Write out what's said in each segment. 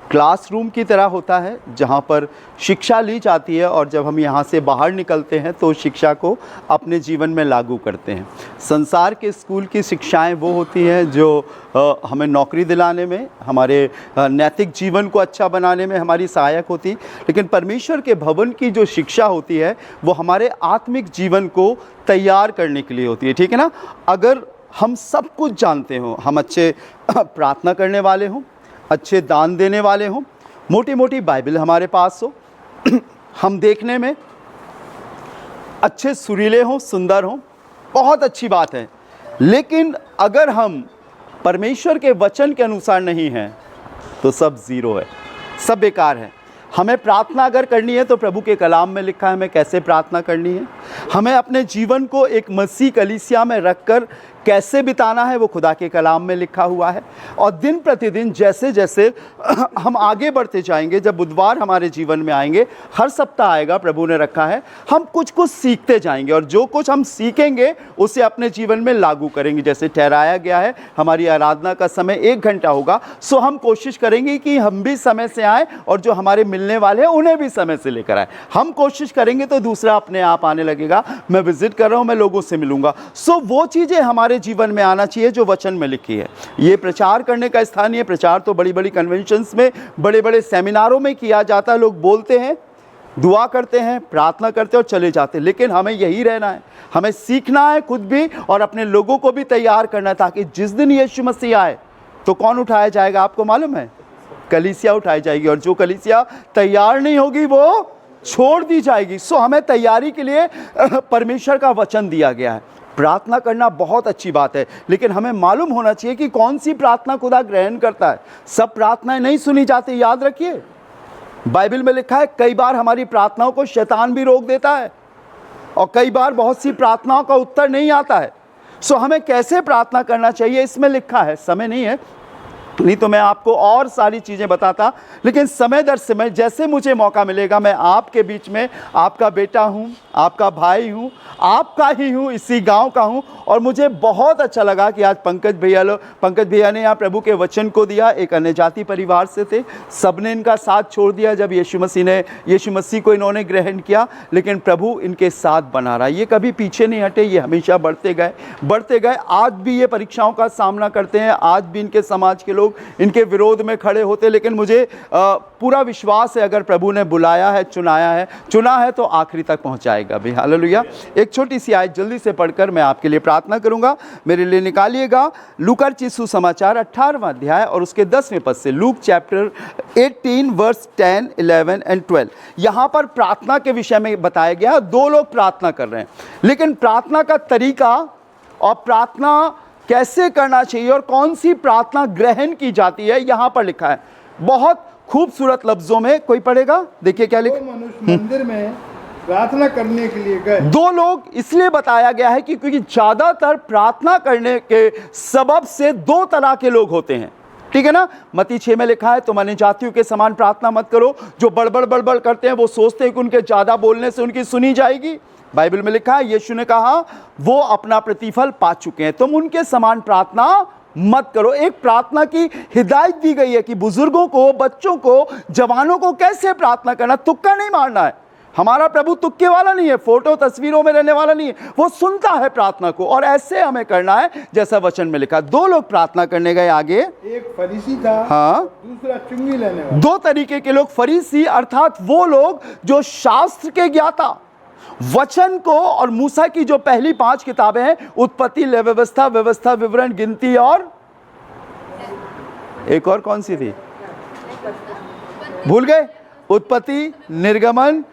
Classroom की तरह होता है जहाँ पर शिक्षा ली जाती है और जब हम यहाँ से बाहर निकलते हैं तो शिक्षा को अपने जीवन में लागू करते हैं। संसार के स्कूल की शिक्षाएं वो होती हैं जो हमें नौकरी दिलाने में, हमारे नैतिक जीवन को अच्छा बनाने में हमारी सहायक होती, लेकिन परमेश्वर के भवन की जो शिक्षा होती है वो हमारे आत्मिक जीवन को तैयार करने के लिए होती है। ठीक है ना। अगर हम सब कुछ जानते हों, हम अच्छे प्रार्थना करने वाले हों, अच्छे दान देने वाले हों, मोटी मोटी बाइबल हमारे पास हो, हम देखने में अच्छे सुरीले हों, सुंदर हों, बहुत अच्छी बात है। लेकिन अगर हम परमेश्वर के वचन के अनुसार नहीं हैं तो सब ज़ीरो है, सब बेकार है। हमें प्रार्थना अगर करनी है तो प्रभु के कलाम में लिखा है हमें कैसे प्रार्थना करनी है। हमें अपने जीवन को एक मसीह कलीसिया में रखकर कैसे बिताना है वो खुदा के कलाम में लिखा हुआ है। और दिन प्रतिदिन जैसे जैसे हम आगे बढ़ते जाएंगे, जब बुधवार हमारे जीवन में आएंगे, हर सप्ताह आएगा, प्रभु ने रखा है, हम कुछ कुछ सीखते जाएंगे और जो कुछ हम सीखेंगे उसे अपने जीवन में लागू करेंगे। जैसे ठहराया गया है हमारी आराधना का समय 1 घंटा होगा, सो हम कोशिश करेंगे कि हम भी समय से आए और जो हमारे मिलने वाले हैं उन्हें भी समय से लेकर आए। हम कोशिश करेंगे तो दूसरा अपने आप आने लगेगा। मैं विजिट कर रहा हूँ, मैं लोगों से मिलूंगा। सो वो चीज़ें हमारे जीवन में आना चाहिए जो वचन में लिखी है। ये प्रचार करने का स्थान, ये प्रचार तो बड़ी बड़ी कन्वेंशंस में, बड़े बड़े सेमिनारों में किया जाता है। लोग बोलते हैं, दुआ करते हैं, प्रार्थना करते हैं और चले जाते हैं। लेकिन हमें यही रहना है, हमें सीखना है खुद भी और अपने लोगों को भी तैयार करना है, ताकि जिस दिन यीशु मसीह आए तो कौन उठाया जाएगा आपको मालूम है? कलीसिया उठाई जाएगी, और जो कलीसिया तैयार नहीं होगी वो छोड़ दी जाएगी। सो हमें तैयारी के लिए परमेश्वर का वचन दिया गया है। प्रार्थना करना बहुत अच्छी बात है, लेकिन हमें मालूम होना चाहिए कि कौन सी प्रार्थना खुदा ग्रहण करता है। सब प्रार्थनाएं नहीं सुनी जाती, याद रखिए। बाइबल में लिखा है कई बार हमारी प्रार्थनाओं को शैतान भी रोक देता है और कई बार बहुत सी प्रार्थनाओं का उत्तर नहीं आता है। सो हमें कैसे प्रार्थना करना चाहिए इसमें लिखा है। समय नहीं है, नहीं तो मैं आपको और सारी चीज़ें बताता, लेकिन समय दर समय जैसे मुझे मौका मिलेगा मैं आपके बीच में आपका बेटा हूँ, आपका भाई हूँ, आपका ही हूँ, इसी गांव का हूँ। और मुझे बहुत अच्छा लगा कि आज पंकज भैया ने यहाँ प्रभु के वचन को दिया। एक अन्य जाति परिवार से थे, सबने इनका साथ छोड़ दिया जब यीशु मसीह को इन्होंने ग्रहण किया, लेकिन प्रभु इनके साथ बना रहा। ये कभी पीछे नहीं हटे, ये हमेशा बढ़ते गए। आज भी ये परीक्षाओं का सामना करते हैं, आज भी इनके समाज के लोग इनके विरोध में खड़े होते, लेकिन मुझे पूरा विश्वास है अगर प्रभु ने बुलाया है, चुना है तो आखिरी तक पहुंचाएगा भी। हालेलुया। एक छोटी सी आयत जल्दी से पढ़कर मैं आपके लिए प्रार्थना करूंगा। मेरे लिए निकालिएगा लूका रचित सुसमाचार 18वां अध्याय और उसके 10वें पद से। Luke chapter 18 verse 10, 11 and 12। यहाँ पर प्रार्थना के विषय में बताया गया। 2 लोग प्रार्थना कर रहे हैं, लेकिन प्रार्थना का तरीका और प्रार्थना कैसे करना चाहिए और कौन सी प्रार्थना ग्रहण की जाती है यहाँ पर लिखा है बहुत खूबसूरत लफ्जों में। कोई पढ़ेगा? देखिए क्या लिखा। मनुष्य मंदिर में प्रार्थना करने के लिए गए। 2 लोग इसलिए बताया गया है कि क्योंकि ज्यादातर प्रार्थना करने के सबब से 2 तरह के लोग होते हैं। ठीक है ना। मत्ती 6 में लिखा है तुम अन्य जातियों के समान प्रार्थना मत करो। जो बड़बड़ करते हैं वो सोचते हैं कि उनके ज्यादा बोलने से उनकी सुनी जाएगी। बाइबल में लिखा है, यीशु ने कहा वो अपना प्रतिफल पा चुके हैं, तुम उनके समान प्रार्थना मत करो। एक प्रार्थना की हिदायत दी गई है कि बुजुर्गों को, बच्चों को, जवानों को कैसे प्रार्थना करना। तुक्का नहीं मारना है। हमारा प्रभु तुक्के वाला नहीं है, फोटो तस्वीरों में रहने वाला नहीं है, वो सुनता है प्रार्थना को और ऐसे हमें करना है जैसा वचन में लिखा। 2 लोग प्रार्थना करने गए आगे। एक फरीसी था, हाँ, दूसरा चुंगी लेने वाला। 2 तरीके के लोग। फरीसी अर्थात वो लोग जो शास्त्र के ज्ञाता, वचन को और मूसा की जो पहली 5 किताबें हैं, उत्पत्ति, व्यवस्था, विवरण, गिनती और एक और कौन सी थी, भूल गए? उत्पत्ति, निर्गमन,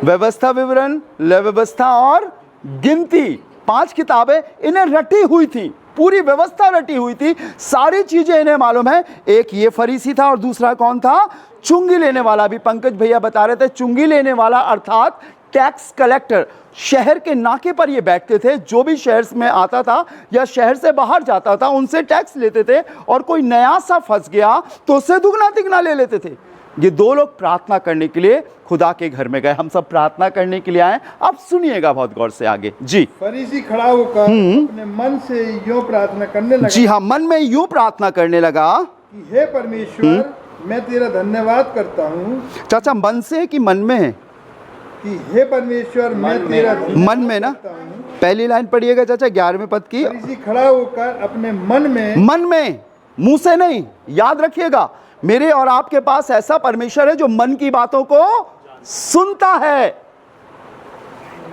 व्यवस्था, विवरण, व्यवस्था और गिनती, 5 किताबें इन्हें रटी हुई थी, पूरी व्यवस्था रटी हुई थी, सारी चीजें इन्हें मालूम है। एक ये फरीसी था और दूसरा कौन था? चुंगी लेने वाला। भी पंकज भैया बता रहे थे, चुंगी लेने वाला अर्थात टैक्स कलेक्टर। शहर के नाके पर ये बैठते थे, जो भी शहर में आता था या शहर से बाहर जाता था उनसे टैक्स लेते थे, और कोई नया सा फंस गया तो उससे दुगना तिगना ले लेते थे। ये 2 लोग प्रार्थना करने के लिए खुदा के घर में गए। हम सब प्रार्थना करने के लिए आए। अब सुनिएगा बहुत गौर से आगे। जी। फरीसी खड़ा होकर अपने मन से यूं प्रार्थना करने लगा। जी हाँ, मन में यूं प्रार्थना करने लगा कि हे परमेश्वर, मैं तेरा धन्यवाद करता हूँ चाचा मन से है कि मन में है? कि हे परमेश्वर मैं तेरा मन में ना। करता हूँ। पहली लाइन पढ़िएगा चाचा 11वें पद की। फरीसी खड़ा होकर अपने मन में मन में, मुंह से नहीं। याद रखिएगा, मेरे और आपके पास ऐसा परमेश्वर है जो मन की बातों को सुनता है।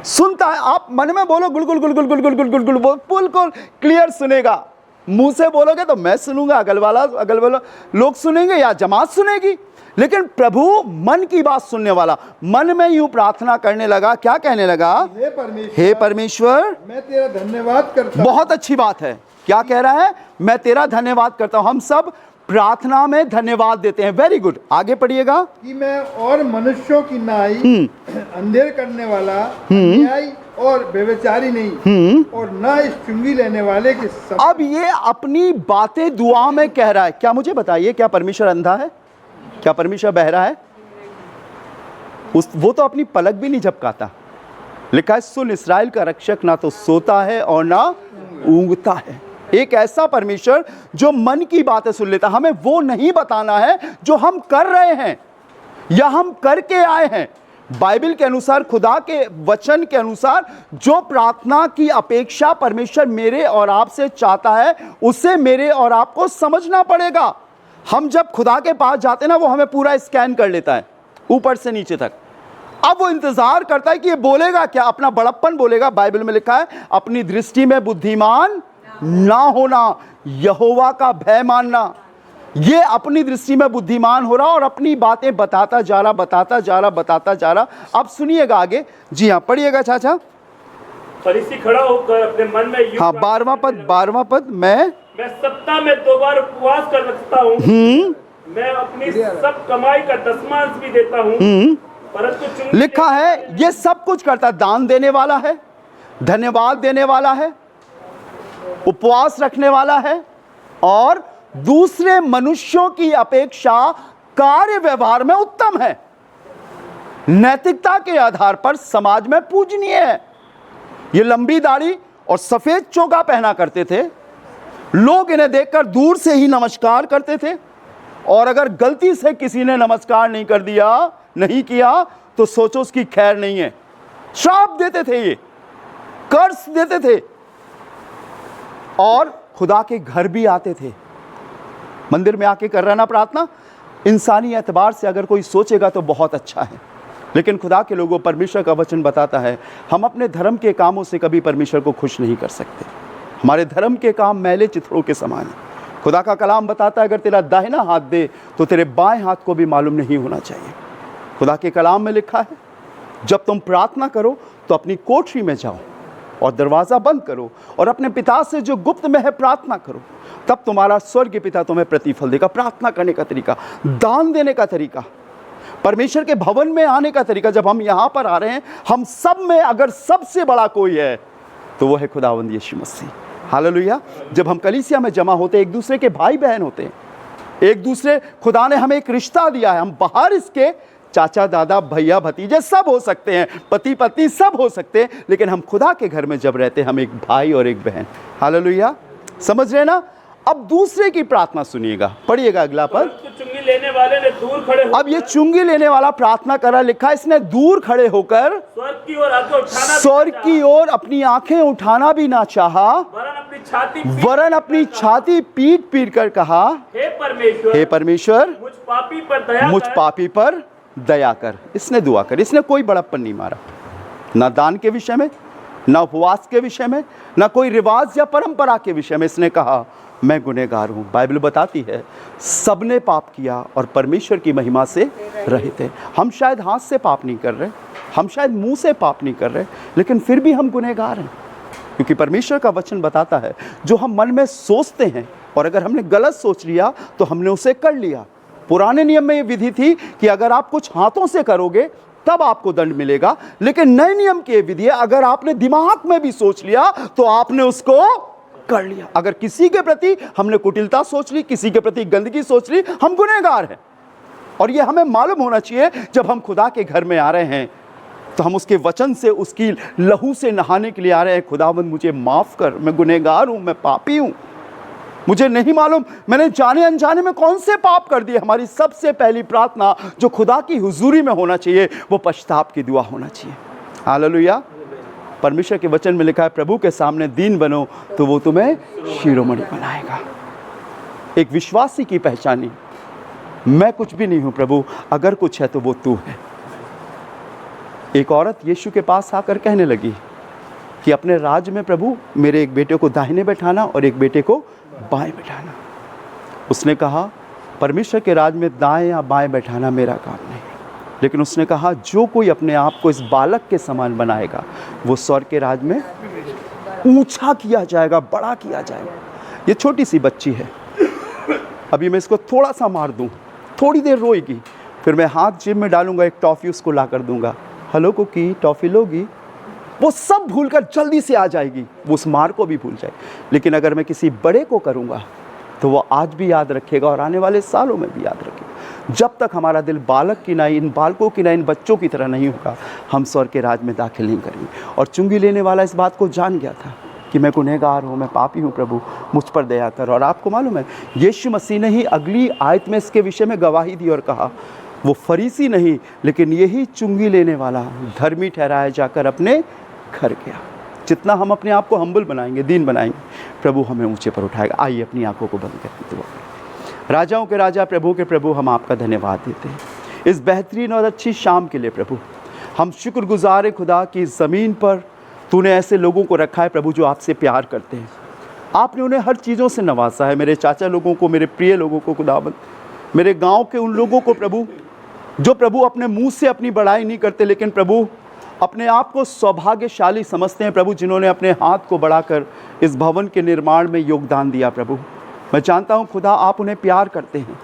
सुनता है। आप मन में बोलो गुल गुल गुल गुल गुल गुल गुल गुल गुल, बिल्कुल क्लियर सुनेगा। मुंह से बोलोगे तो मैं सुनूंगा, अगल वाला लोग सुनेंगे या जमात सुनेगी। लेकिन प्रभु मन की बात सुनने वाला, मन में यूं प्रार्थना करने लगा। क्या कहने लगा? हे परमेश्वर मैं तेरा धन्यवाद करता हूँ। बहुत अच्छी बात है। क्या कह रहा है? मैं तेरा धन्यवाद करता हूं। हम सब प्रार्थना में धन्यवाद देते हैं। वेरी गुड, आगे पढ़िएगा। कि मैं और मनुष्यों की नाई अंधेर करने वाला अन्यायी और व्यभिचारी नहीं और ना इस चुंगी लेने वाले के अब ये अपनी बातें दुआ में कह रहा है। क्या मुझे बताइए, क्या परमेश्वर अंधा है? क्या परमेश्वर बहरा है? वो तो अपनी पलक भी नहीं झपकाता। लिखा है सुन इस्राएल का रक्षक ना तो सोता है और ना ऊँगता है। एक ऐसा परमेश्वर जो मन की बातें सुन लेता। हमें वो नहीं बताना है जो हम कर रहे हैं या हम करके आए हैं। बाइबल के अनुसार, खुदा के वचन के अनुसार जो प्रार्थना की अपेक्षा परमेश्वर मेरे और आपसे चाहता है, उसे मेरे और आपको समझना पड़ेगा। हम जब खुदा के पास जाते हैं ना, वो हमें पूरा स्कैन कर लेता है ऊपर से नीचे तक। अब वो इंतजार करता है कि ये बोलेगा क्या, अपना बड़प्पन बोलेगा। बाइबल में लिखा है अपनी दृष्टि में बुद्धिमान ना होना, यहोवा का भय मानना। ये अपनी दृष्टि में बुद्धिमान हो रहा और अपनी बातें बताता जा रहा। अब सुनिएगा आगे। जी हाँ, पढ़िएगा चाचा। फरीसी खड़ा होकर अपने मन में यूं हाँ, प्रार्थना 12वां पद। मैं सप्ताह में 2 बार उपवास कर रखता हूँ। मैं अपनी सब कमाई का 10वां भी देता हूँ, परंतु चुंगी लिखा है ये सब कुछ करता है। दान देने वाला है, धन्यवाद देने वाला है, उपवास रखने वाला है और दूसरे मनुष्यों की अपेक्षा कार्य व्यवहार में उत्तम है। नैतिकता के आधार पर समाज में पूजनीय है। ये लंबी दाढ़ी और सफेद चोगा पहना करते थे। लोग इन्हें देखकर दूर से ही नमस्कार करते थे और अगर गलती से किसी ने नमस्कार नहीं किया तो सोचो उसकी खैर नहीं है। श्राप देते थे, ये कर्ज देते थे और खुदा के घर भी आते थे। मंदिर में आके कर रहा ना प्रार्थना, इंसानी एतबार से अगर कोई सोचेगा तो बहुत अच्छा है। लेकिन खुदा के लोगों, परमेश्वर का वचन बताता है हम अपने धर्म के कामों से कभी परमेश्वर को खुश नहीं कर सकते। हमारे धर्म के काम मैले चित्रों के समान है। खुदा का कलाम बताता है अगर तेरा दाहिना हाथ दे तो तेरे बाएं हाथ को भी मालूम नहीं होना चाहिए। खुदा के कलाम में लिखा है जब तुम प्रार्थना करो तो अपनी कोठरी में जाओ और दरवाज़ा बंद करो और अपने पिता से जो गुप्त में है प्रार्थना करो, तब तुम्हारा स्वर्गीय पिता तुम्हें प्रतिफल देगा। प्रार्थना करने का तरीका, दान देने का तरीका, परमेश्वर के भवन में आने का तरीका। जब हम यहाँ पर आ रहे हैं, हम सब में अगर सबसे बड़ा कोई है तो वो है खुदावंद यीशु मसीह। हालेलुया। जब हम कलीसिया में जमा होते, एक दूसरे के भाई बहन होते हैं, एक दूसरे, खुदा ने हमें एक रिश्ता दिया है। हम बाहर इसके चाचा दादा भैया भतीजे सब हो सकते हैं, पति पत्नी सब हो सकते हैं, लेकिन हम खुदा के घर में जब रहते हैं हम एक भाई और एक बहन। हालेलुया, समझ रहे ना। अब दूसरे की प्रार्थना सुनिएगा, पढ़िएगा अगला पद। चुंगी लेने वाले ने दूर खड़े अब ये चुंगी लेने वाला प्रार्थना कर रहा, लिखा है इसने दूर खड़े होकर स्वर्ग की ओर अपनी आंखें उठाना भी ना चाहा, वरन अपनी छाती पीट पीट कर कहा, हे परमेश्वर मुझ पापी पर दया कर। इसने दुआ कर, इसने कोई बड़प्पन नहीं मारा, ना दान के विषय में, ना उपवास के विषय में, ना कोई रिवाज या परंपरा के विषय में। इसने कहा मैं गुनहगार हूँ। बाइबल बताती है सबने पाप किया और परमेश्वर की महिमा से रहित है। हम शायद हाथ से पाप नहीं कर रहे, हम शायद मुंह से पाप नहीं कर रहे, लेकिन फिर भी हम गुनहगार हैं, क्योंकि परमेश्वर का वचन बताता है जो हम मन में सोचते हैं और अगर हमने गलत सोच लिया तो हमने उसे कर लिया। पुराने नियम में ये विधि थी कि अगर आप कुछ हाथों से करोगे तब आपको दंड मिलेगा, लेकिन नए नियम की विधि है अगर आपने दिमाग में भी सोच लिया तो आपने उसको कर लिया। अगर किसी के प्रति हमने कुटिलता सोच ली, किसी के प्रति गंदगी सोच ली, हम गुनहगार हैं। और ये हमें मालूम होना चाहिए जब हम खुदा के घर में आ रहे हैं तो हम उसके वचन से, उसकी लहू से नहाने के लिए आ रहे हैं। खुदावंद मुझे माफ़ कर, मैं गुनहगार हूँ, मैं पापी हूँ। मुझे नहीं मालूम मैंने जाने अनजाने में कौन से पाप कर दिए। हमारी सबसे पहली प्रार्थना जो खुदा की हुजूरी में होना चाहिए वो पश्चाताप की दुआ होना चाहिए। हालेलुया। परमेश्वर के वचन में लिखा है प्रभु के सामने दीन बनो तो वो तुम्हें शिरोमणि बनाएगा। एक विश्वासी की पहचानी, मैं कुछ भी नहीं हूं प्रभु, अगर कुछ है तो वो तू है। एक औरत यीशु के पास आकर कहने लगी कि अपने राज में प्रभु मेरे एक बेटे को दाहिने बैठाना और एक बेटे को बाएं बैठाना। उसने कहा परमेश्वर के राज में दाएं या बाएं बैठाना मेरा काम नहीं, लेकिन उसने कहा जो कोई अपने आप को इस बालक के समान बनाएगा वो स्वर्ग के राज में ऊंचा किया जाएगा, बड़ा किया जाएगा। ये छोटी सी बच्ची है, अभी मैं इसको थोड़ा सा मार दूं, थोड़ी देर रोएगी, फिर मैं हाथ जेब में डालूंगा, एक टॉफ़ी उसको ला कर दूंगा, हेलो कुकी टॉफ़ी लोगी, वो सब भूलकर जल्दी से आ जाएगी, वो उस मार को भी भूल जाएगी। लेकिन अगर मैं किसी बड़े को करूंगा तो वो आज भी याद रखेगा और आने वाले सालों में भी याद रखेगा। जब तक हमारा दिल बालक की ना, इन बालकों की ना, इन बच्चों की तरह नहीं होगा, हम स्वर्ग के राज में दाखिल नहीं करेंगे। और चुंगी लेने वाला इस बात को जान गया था कि मैं गुनहगार हूँ, मैं पापी हूँ, प्रभु मुझ पर दया कर। और आपको मालूम है यीशु मसीह ने ही अगली आयत में इसके विषय में गवाही दी और कहा वो फरीसी नहीं लेकिन यही चुंगी लेने वाला धर्मी ठहराया जाकर अपने घर गया। जितना हम अपने आप को हम्बल बनाएंगे, दीन बनाएंगे, प्रभु हमें ऊंचे पर उठाएगा। आइए अपनी आंखों को बंद करके दुआ करें। राजाओं के राजा, प्रभु के प्रभु, हम आपका धन्यवाद देते हैं इस बेहतरीन और अच्छी शाम के लिए। प्रभु हम शुक्रगुजार हैं खुदा कि इस ज़मीन पर तूने ऐसे लोगों को रखा है प्रभु जो आपसे प्यार करते हैं। आपने उन्हें हर चीज़ों से नवाजा है। मेरे चाचा लोगों को, मेरे प्रिय लोगों को खुदावंद, मेरे गाँव के उन लोगों को प्रभु जो प्रभु अपने मुँह से अपनी बड़ाई नहीं करते लेकिन प्रभु अपने आप को सौभाग्यशाली समझते हैं प्रभु, जिन्होंने अपने हाथ को बढ़ाकर इस भवन के निर्माण में योगदान दिया। प्रभु मैं जानता हूँ खुदा आप उन्हें प्यार करते हैं।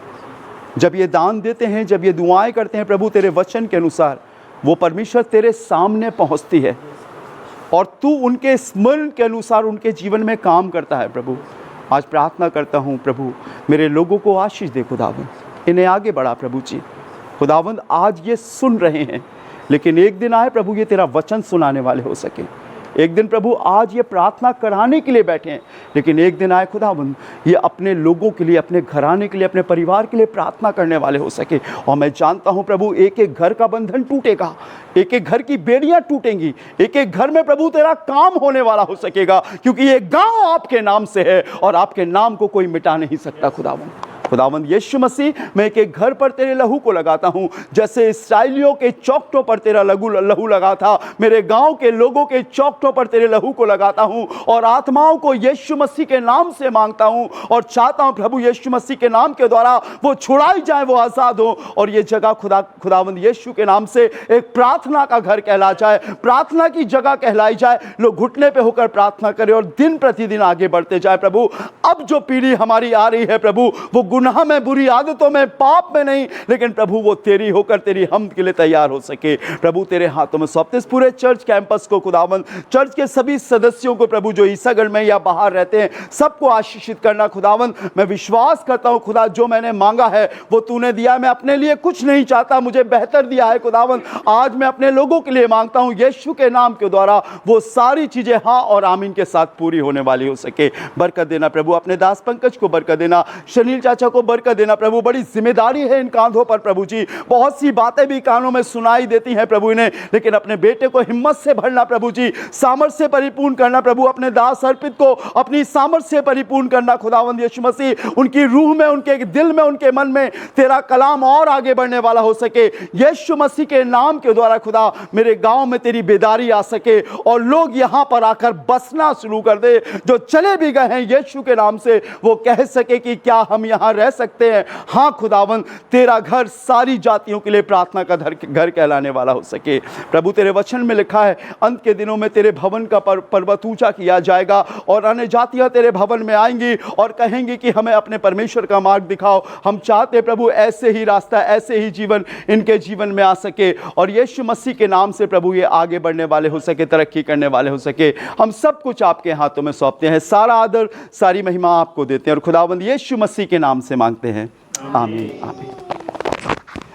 जब ये दान देते हैं, जब ये दुआएं करते हैं प्रभु तेरे वचन के अनुसार, वो परमेश्वर तेरे सामने पहुँचती है और तू उनके स्मरण के अनुसार उनके जीवन में काम करता है। प्रभु आज प्रार्थना करता हूँ प्रभु मेरे लोगों को आशीष दे खुदावंद, इन्हें आगे बढ़ा प्रभु जी। खुदावंद आज ये सुन रहे हैं लेकिन एक दिन आए प्रभु ये तेरा वचन सुनाने वाले हो सके। एक दिन प्रभु आज ये प्रार्थना कराने के लिए बैठे हैं लेकिन एक दिन आए खुदावंद ये अपने लोगों के लिए, अपने घराने के लिए, अपने परिवार के लिए प्रार्थना करने वाले हो सके। और मैं जानता हूँ प्रभु एक एक घर का बंधन टूटेगा, एक एक घर की बेड़ियाँ टूटेंगी, एक एक घर में प्रभु तेरा काम होने वाला हो सकेगा, क्योंकि ये गाँव आपके नाम से है और आपके नाम को कोई मिटा नहीं सकता। खुदावंद यीशु मसीह मैं एक एक घर पर तेरे लहू को लगाता हूँ, जैसे इस्राएलियों के चौखटों पर तेरा लहू लगा था, मेरे गांव के लोगों के चौखटों पर तेरे लहू को लगाता हूँ और आत्माओं को यीशु मसीह के नाम से मांगता हूँ और चाहता हूँ प्रभु यीशु मसीह के नाम के द्वारा वो छुड़ाई जाए, वो आज़ाद हो और ये जगह खुदावंद यीशु के नाम से एक प्रार्थना का घर कहला जाए, प्रार्थना की जगह कहलाई जाए। लोग घुटने पे होकर प्रार्थना करें और दिन प्रतिदिन आगे बढ़ते जाए। प्रभु अब जो पीढ़ी हमारी आ रही है प्रभु वो गुनाह में, बुरी आदतों में, पाप में नहीं, लेकिन प्रभु वो तेरी होकर तेरी हम के लिए तैयार हो सके। प्रभु तेरे हाथों में सौंपते इस पूरे चर्च कैंपस को खुदावंद, चर्च के सभी सदस्यों को प्रभु जो ईसागढ़ में या बाहर रहते हैं सबको आशीषित करना खुदावंद। मैं विश्वास करता हूँ खुदा जो मैंने मांगा है वो तूने दिया। मैं अपने लिए कुछ नहीं चाहता, मुझे बेहतर दिया है खुदावंद। आज मैं अपने लोगों के लिए मांगता हूँ यीशु के नाम के द्वारा वो सारी चीजें हाँ और आमीन के साथ पूरी होने वाली हो सके। बरकत देना प्रभु, अपने दास पंकज को बरकत देना, शनील चाचा को बरकत देना प्रभु। बड़ी जिम्मेदारी है इन कांधों पर प्रभु जी, बहुत सी बातें भी कानों में सुनाई देती हैं प्रभु इन्हें, लेकिन अपने बेटे को हिम्मत से भरना प्रभु जी, सामर्थ्य से परिपूर्ण करना प्रभु। अपने दास अर्पित को अपनी सामर्थ्य से परिपूर्ण करना खुदावंद यीशु मसीह, उनकी रूह में, उनके दिल में, उनके मन में तेरा कलाम और आगे बढ़ने वाला हो सके। यीशु मसीह के नाम के द्वारा खुदा मेरे गांव में तेरी बेदारी आ सके और लोग यहां पर आकर बसना शुरू कर दे। जो चले भी गए हैं यीशु के नाम से वो कह सके कि क्या हम यहां रह सकते हैं। हाँ खुदावंद तेरा घर सारी जातियों के लिए प्रार्थना का घर कहलाने वाला हो सके। प्रभु तेरे वचन में लिखा है अंत के दिनों में तेरे भवन का पर्वत ऊंचा किया जाएगा और अन्य जातियां तेरे भवन में आएंगी और कहेंगी कि हमें अपने परमेश्वर का मार्ग दिखाओ। हम चाहते प्रभु ऐसे ही रास्ता, ऐसे ही जीवन इनके जीवन में आ सके और यीशु मसीह के नाम से प्रभु ये आगे बढ़ने वाले हो सके, तरक्की करने वाले हो सके। हम सब कुछ आपके हाथों में सौंपते हैं, सारा आदर, सारी महिमा आपको देते हैं और खुदावंद यीशु मसीह के नाम से मांगते हैं। आमीन आमीन।